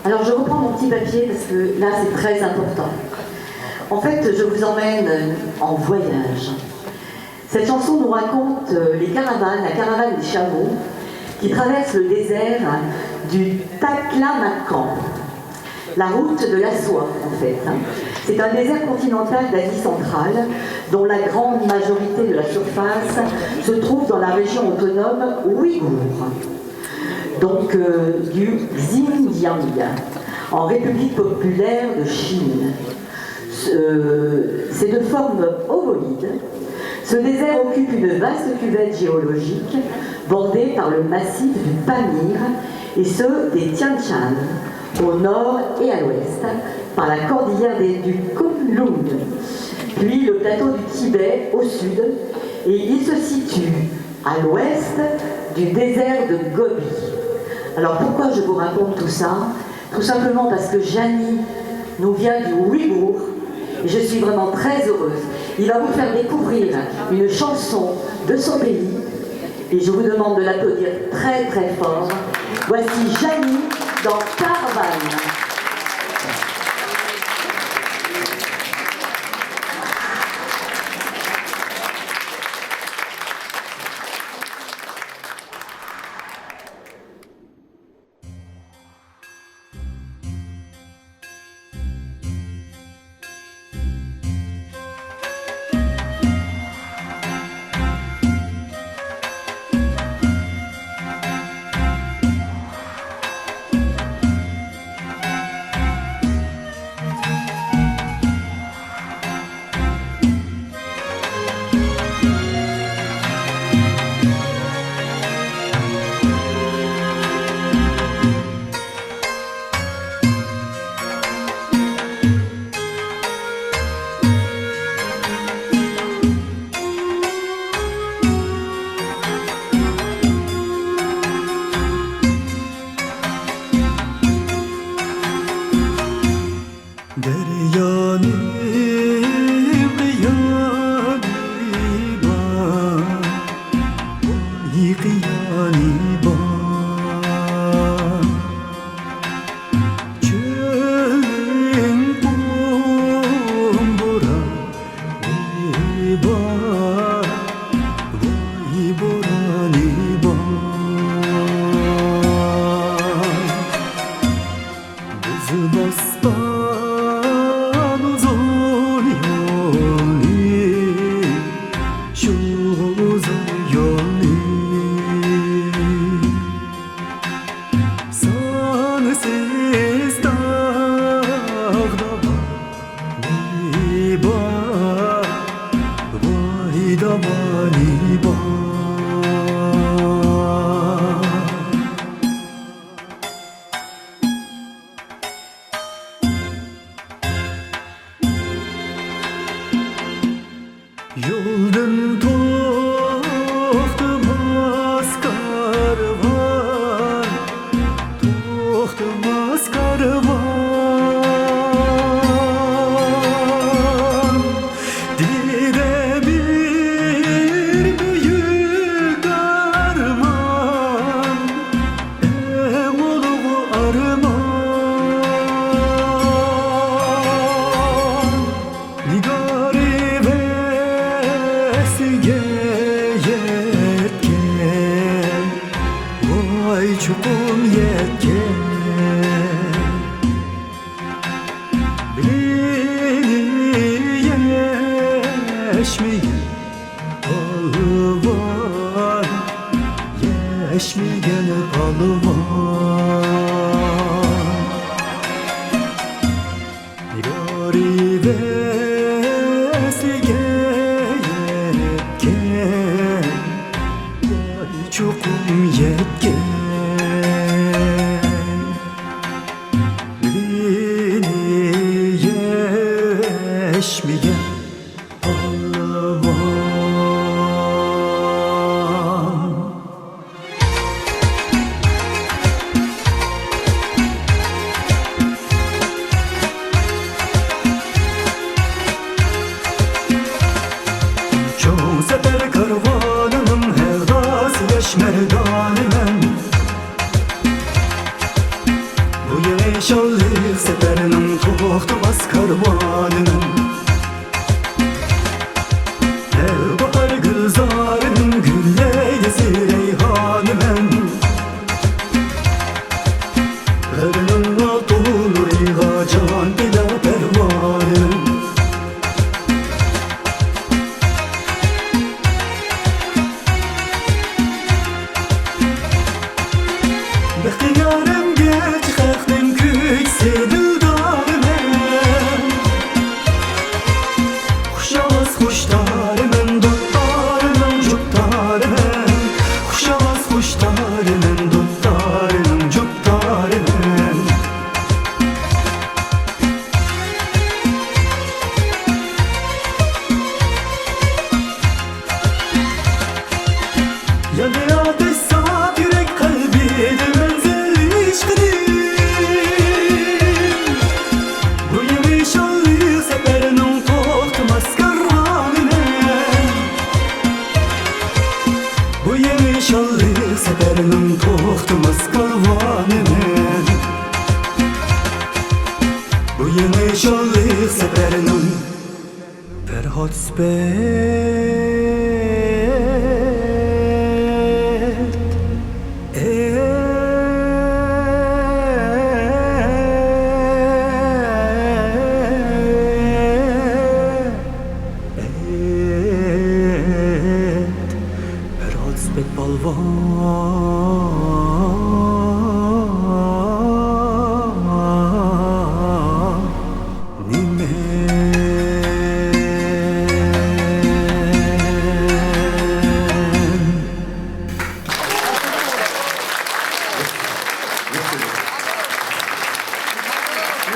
Alors je reprends mon petit papier parce que là c'est très important. En fait, je vous emmène en voyage. Cette chanson nous raconte les caravanes, la caravane des chameaux qui traversent le désert du Taklamakan, la route de la soie en fait. C'est un désert continental d'Asie centrale dont la grande majorité de la surface se trouve dans la région autonome ouïghour, donc du Xinjiang, en République populaire de Chine. C'est de forme ovoïde. Ce désert occupe une vaste cuvette géologique bordée par le massif du Pamir et ceux des Tian Shan au nord et à l'ouest, par la cordillère du Kunlun, puis le plateau du Tibet au sud, et il se situe à l'ouest du désert de Gobi. Alors pourquoi je vous raconte tout ça? Tout simplement parce que Jani nous vient du Ouïghour, et je suis vraiment très heureuse. Il va vous faire découvrir une chanson de son pays, et je vous demande de l'applaudir très très fort. Voici Jani dans Caravane. yemişallık seferinin toxtamaz karvanının Her bahar gülzarının gülleyesi reyhanımın Karınınla dolur can dila pervanının Bextiyarım geç xalqning kuysi dildorimim Xushyoz xushdorimim do'stlarimim jo'xdorimim Xushyoz xushdorimim do'stlarimim jo'xdorimim Yanıyor desat yürek kalbidir menzilli işkidir Bu yemişallık seferinin toxtamaz karvanının Bu yemişallık seferinin toxtamaz karvanının Bu yemişallık seferinin Ferhat Spet balvan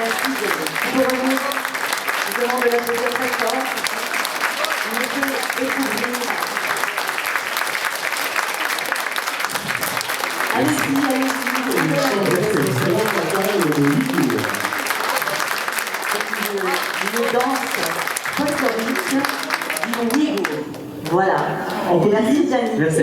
Merci de vous demande de la poser très fort. Monsieur écoutez. Allez-y, une danse folklorique du Ouïghour. Voilà. Merci Gianni. Merci.